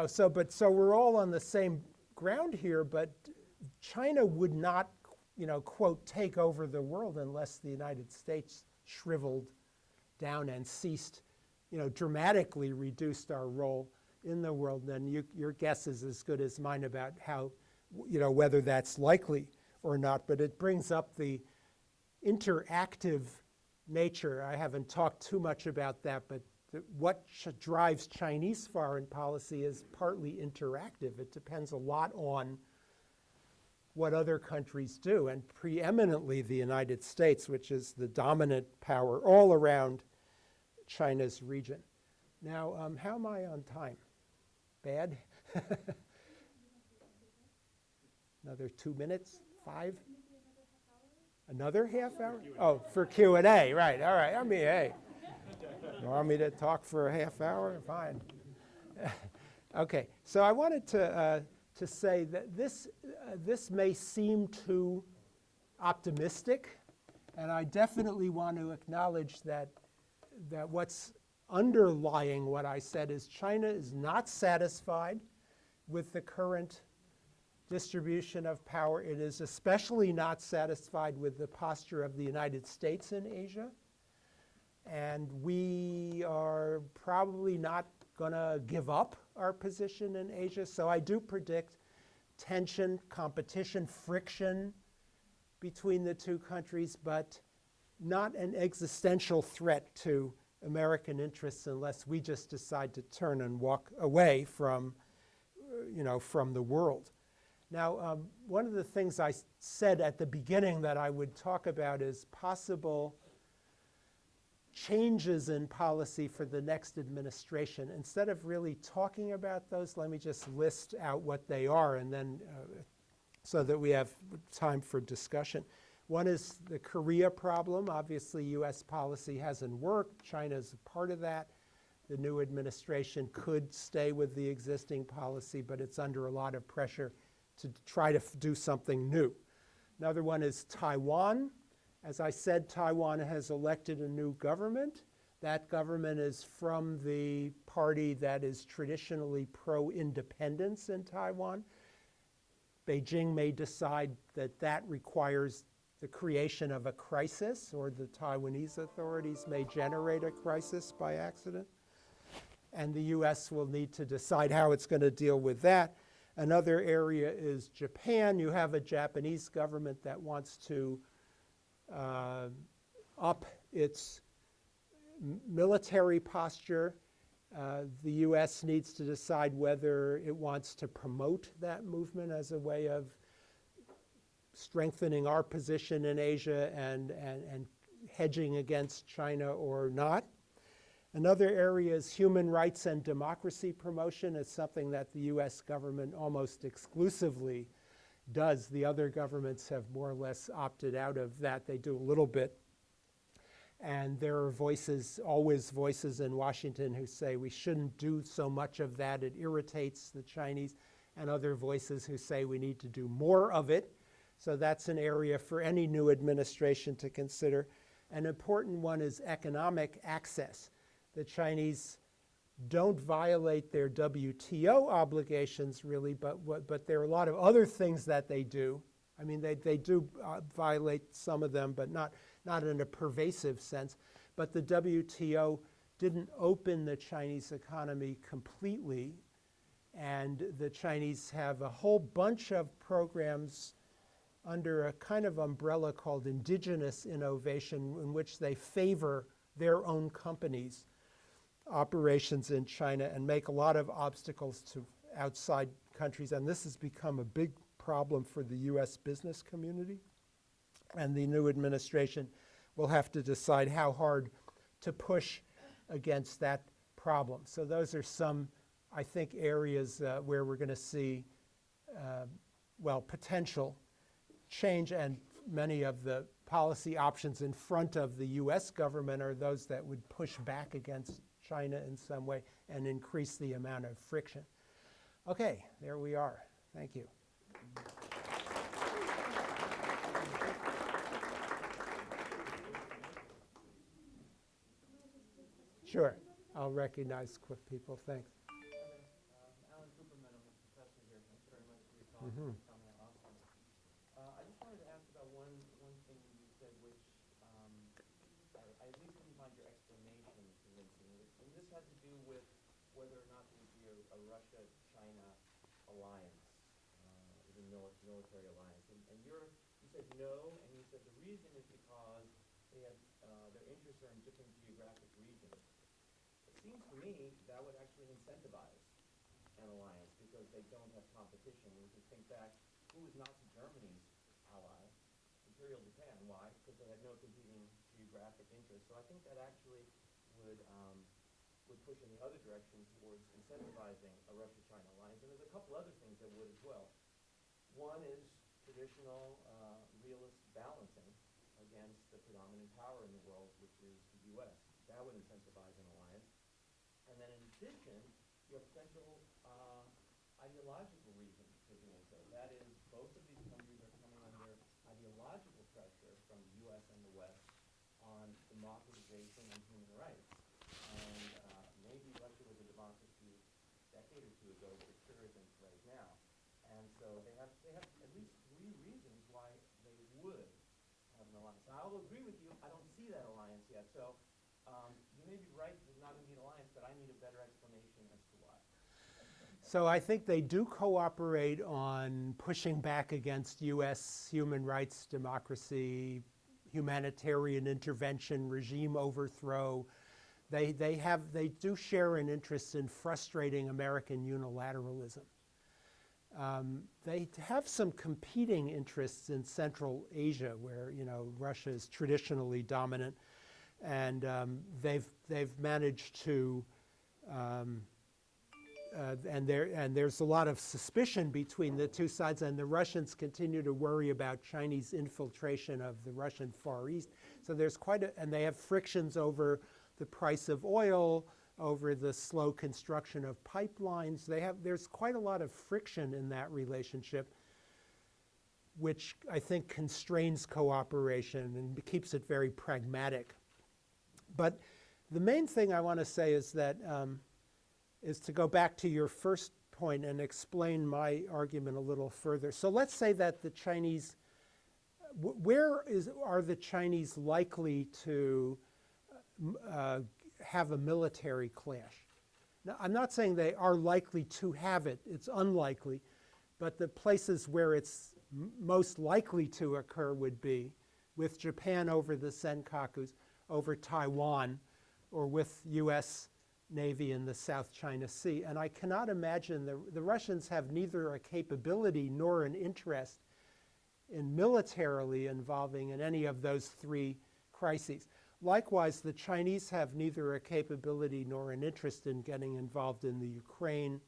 So we're all on the same ground here, but China would not, quote, take over the world unless the United States shriveled down and ceased, dramatically reduced our role in the world. And your guess is as good as mine about how, whether that's likely or not. But it brings up the interactive nature. I haven't talked too much about that, but what drives Chinese foreign policy is partly interactive. It depends a lot on what other countries do, and preeminently the United States, which is the dominant power all around China's region. Now, how am I on time? Bad? Another 2 minutes? 5? Another half hour? Oh, for Q&A, right, all right. I mean, hey, you want me to talk for a half hour? Fine. Okay, so I wanted to say that this may seem too optimistic, and I definitely want to acknowledge that what's underlying what I said is China is not satisfied with the current distribution of power. It is especially not satisfied with the posture of the United States in Asia, and we are probably not going to give up our position in Asia. So I do predict tension, competition, friction between the two countries, but not an existential threat to American interests unless we just decide to turn and walk away from, from the world. Now, one of the things I said at the beginning that I would talk about is possible changes in policy for the next administration. Instead of really talking about those, let me just list out what they are, and then so that we have time for discussion. One is the Korea problem. Obviously, US policy hasn't worked. China's a part of that. The new administration could stay with the existing policy, but it's under a lot of pressure to try to do something new. Another one is Taiwan. As I said, Taiwan has elected a new government. That government is from the party that is traditionally pro-independence in Taiwan. Beijing may decide that that requires the creation of a crisis, or the Taiwanese authorities may generate a crisis by accident. And the US will need to decide how it's going to deal with that. Another area is Japan. You have a Japanese government that wants to up its military posture. The US needs to decide whether it wants to promote that movement as a way of strengthening our position in Asia and hedging against China or not. Another area is human rights and democracy promotion. It's something that the US government almost exclusively does. The other governments have more or less opted out of that. They do a little bit. And there are voices, always voices in Washington who say we shouldn't do so much of that. It irritates the Chinese. And other voices who say we need to do more of it. So that's an area for any new administration to consider. An important one is economic access. The Chinese don't violate their WTO obligations, really, but there are a lot of other things that they do. I mean, they do violate some of them, but not in a pervasive sense. But the WTO didn't open the Chinese economy completely, and the Chinese have a whole bunch of programs under a kind of umbrella called indigenous innovation, in which they favor their own companies' operations in China and make a lot of obstacles to outside countries. And this has become a big problem for the US business community. And the new administration will have to decide how hard to push against that problem. So those are some, I think, areas where we're going to see, potential change, and many of the policy options in front of the US government are those that would push back against China in some way and increase the amount of friction. Okay, there we are. Thank you. Sure, I'll recognize quick people. Thanks. Alan Cooperman, I'm a professor here. Thanks very much for your talk. Mm-hmm. I just wanted to ask about one thing you said, which I at least didn't find your explanation convincing. And this had to do with whether or not there would be a Russia-China alliance, the military alliance. And you said no, and you said the reason is because they have their interests are in different geographic regions. It seems to me that would actually incentivize an alliance because they don't have competition. We can think back, who was Nazi Germany's ally? Imperial Japan. Why? Because they had no competing geographic interests. So I think that actually would push in the other direction towards incentivizing a Russia-China alliance. And there's a couple other things that would as well. One is traditional realist balancing against the predominant power in the world, which is the U.S. That would incentivize an alliance. And then in addition, you have potential ideological reasons for doing so. That is, both of these countries are coming under ideological pressure from the U.S. and the West on democratization and human rights. And maybe Russia was a democracy a decade or two ago, but it sure isn't right now. And so they have at least three reasons why they would have an alliance. Now, I'll agree with you, I don't see that alliance yet. So you may be right, there's not going to be an alliance, but I need a better explanation as to why. So I think they do cooperate on pushing back against U.S. human rights, democracy, humanitarian intervention, regime overthrow. They do share an interest in frustrating American unilateralism. They have some competing interests in Central Asia, where Russia is traditionally dominant, and they've managed to. And there's a lot of suspicion between the two sides, and the Russians continue to worry about Chinese infiltration of the Russian Far East. So there's and they have frictions over the price of oil, over the slow construction of pipelines. There's quite a lot of friction in that relationship, which I think constrains cooperation and keeps it very pragmatic. But the main thing I want to say is that is to go back to your first point and explain my argument a little further. So let's say that the Chinese, are the Chinese likely to have a military clash? Now, I'm not saying they are likely to have it. It's unlikely. But the places where it's most likely to occur would be with Japan over the Senkakus, over Taiwan, or with U.S. Navy in the South China Sea. And I cannot imagine the Russians have neither a capability nor an interest in militarily involving in any of those three crises. Likewise, the Chinese have neither a capability nor an interest in getting involved in the Ukraine,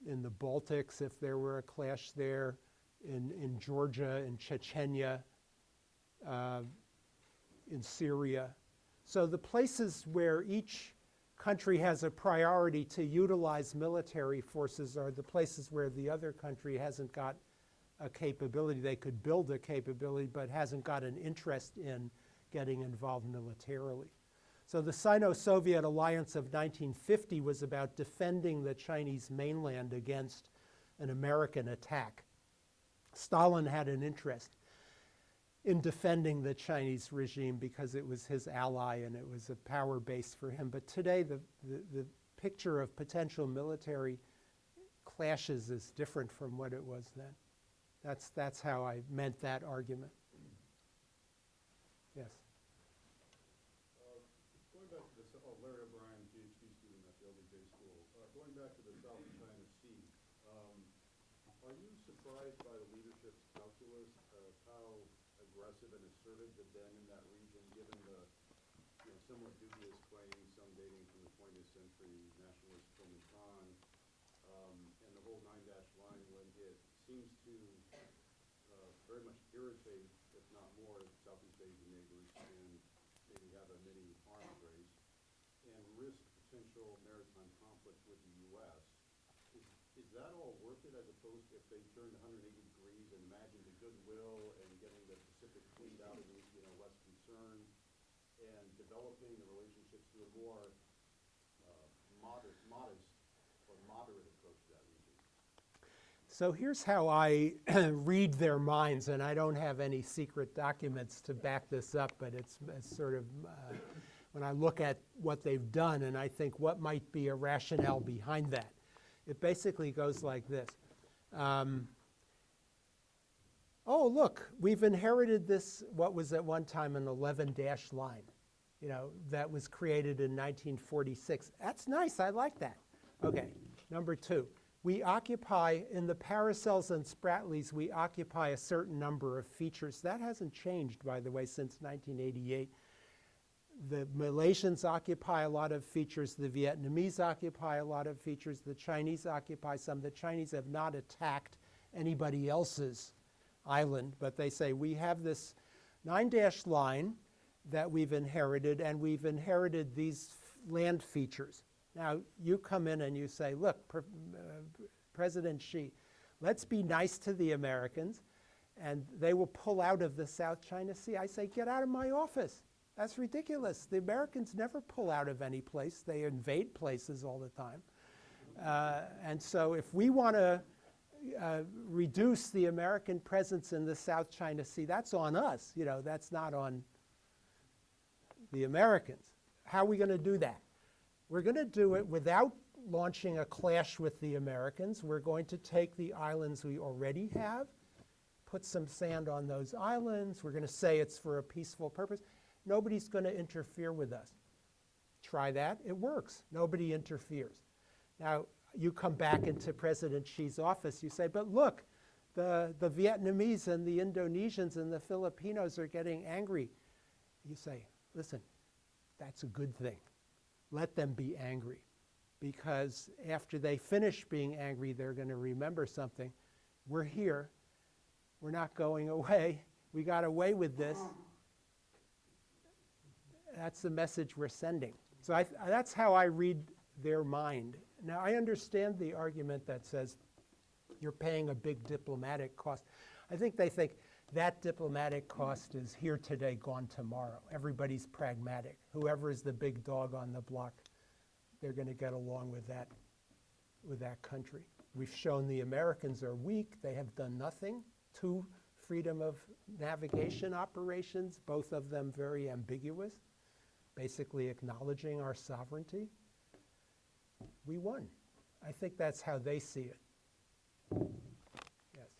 in the Baltics if there were a clash there, in Georgia, in Chechnya, in Syria. So the places where each country has a priority to utilize military forces are the places where the other country hasn't got a capability. They could build a capability, but hasn't got an interest in getting involved militarily. So the Sino-Soviet alliance of 1950 was about defending the Chinese mainland against an American attack. Stalin had an interest in defending the Chinese regime because it was his ally and it was a power base for him. But today, the picture of potential military clashes is different from what it was then. That's how I meant that argument. Yes. Going back to Larry O'Brien, PhD student at the LBJ School. Going back to the South China Sea, are you surprised by the leadership's calculus of how aggressive and assertive they've been in that region, given the somewhat dubious claims, some dating from the 20th century, nationalist Kuomintang, and the whole nine-dash line when it seems to very much irritate, if not more, Southeast Asian neighbors and maybe have a mini arms race and risk potential maritime conflict with the U.S. Is that all worth it as opposed to if they turned 180 degrees and imagined the goodwill and getting the Pacific cleaned out of less concern and developing the relationships to a more modest or moderate approach to that region? So here's how I read their minds, and I don't have any secret documents to back this up, but it's sort of when I look at what they've done and I think what might be a rationale behind that. It basically goes like this. Oh, look, we've inherited this, what was at one time an 11-dash line, that was created in 1946. That's nice, I like that. Okay, number two. We occupy, in the Paracels and Spratlys, we occupy a certain number of features. That hasn't changed, by the way, since 1988. The Malaysians occupy a lot of features. The Vietnamese occupy a lot of features. The Chinese occupy some. The Chinese have not attacked anybody else's island, but they say, we have this 9-dash line that we've inherited, and we've inherited these land features. Now, you come in and you say, look, President Xi, let's be nice to the Americans, and they will pull out of the South China Sea. I say, get out of my office. That's ridiculous. The Americans never pull out of any place. They invade places all the time. And so if we want to reduce the American presence in the South China Sea, that's on us. That's not on the Americans. How are we going to do that? We're going to do it without launching a clash with the Americans. We're going to take the islands we already have, put some sand on those islands. We're going to say it's for a peaceful purpose. Nobody's going to interfere with us. Try that. It works. Nobody interferes. Now, you come back into President Xi's office. You say, but look, the Vietnamese and the Indonesians and the Filipinos are getting angry. You say, listen, that's a good thing. Let them be angry. Because after they finish being angry, they're going to remember something. We're here. We're not going away. We got away with this. That's the message we're sending. So that's how I read their mind. Now, I understand the argument that says you're paying a big diplomatic cost. I think they think that diplomatic cost is here today, gone tomorrow. Everybody's pragmatic. Whoever is the big dog on the block, they're going to get along with that country. We've shown the Americans are weak. They have done nothing. 2 freedom of navigation operations, both of them very ambiguous, basically acknowledging our sovereignty. We won. I think that's how they see it. Yes.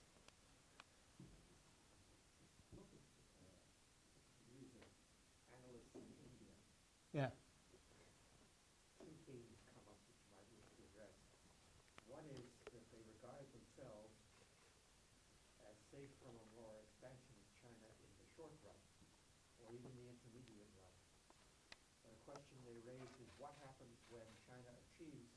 Analysts in India, Yeah. 2 themes come up which you might wish to address. One is that they regard themselves as safe from a more expansionist China in the short run, or even the intermediate run. And a question they raise is what happens when China achieves